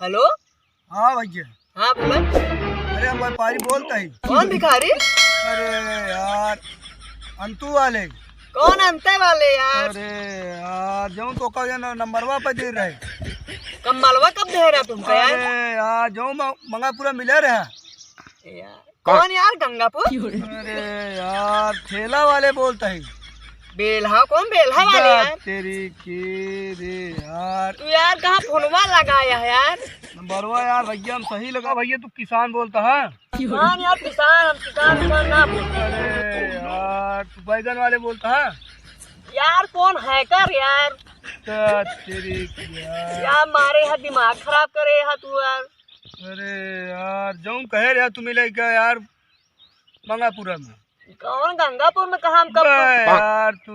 Hello. हाँ भैया। हाँ बोलो। अरे हम व्यापारी बोलते हैं। कौन भिखारी? अरे यार अंतु वाले। कौन अंते वाले यार? अरे यार जो तो का नंबरवा पे दे रहे। कम्बलवा कब दे रहा तुमको यार? अरे यार जो मंगापुरा मिले रहे। यार कौन यार? गंगापुर? अरे यार ठेला वाले बोलते हैं। बेल्हा? कौन बेल्हा वाले यार? तेरी की रे यार। तू यार कहाँ फोनवा लगाया है यार? नंबरवा यार भैया हम सही लगा। भैया तू किसान बोलता है? किसान यार किसान, हम किसान ना बोलते। अरे यार तू बैगन वाले बोलता है? यार कौन हैकर यार? तेरी यार मारे है, दिमाग खराब करे है तू यार। अरे यार जो कहे रहा तू मिले क्या यार मंगापुरा में? कौन गंगापुर में? कहा हम कब? यार तू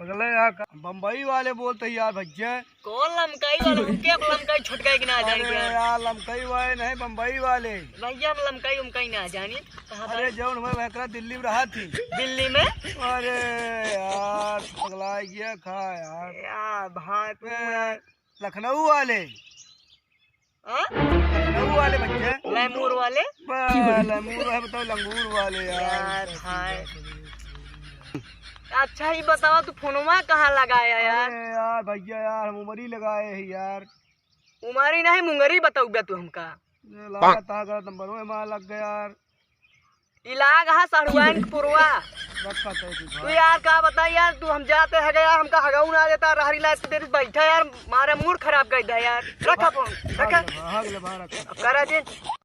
अगले यार बम्बई वाले बोलते यार भैया। कौन लमकाई वाले? क्या लमकाई छुटकाई की ना जानी अरे यार? यार लमकई वाले नहीं बम्बई वाले। भैया हम लमकाई उमकाई ना जानी। कहाँ था? अरे जौन मैं वहकरा दिल्ली में रहा थी। दिल्ली में? अरे यार पगला गया खा यार। यार भाई लखनऊ वाले। हाँ? लखनऊ वाले भैया। लैमूर वाले? लंगूर है बताओ लंगूर वाले यार भाई अच्छा ही बताओ तू फोनवा कहाँ लगाया यार? अरे यार भैया यार हम उमरी लगाए हैं यार। उमारी नहीं मुंगरी बताऊ तू हमका। नंबर में मार लग गया यार। इलाग हा साड़ुआन पुरवा। रखा तू यार का बता यार, तू हम जाते है यार, हमका हगाऊ ना देता रहरी लाइट तेरे बैठा यार, मारे मूड खराब कर दे यार। रखा फोन रखा। हाँ, करा दे।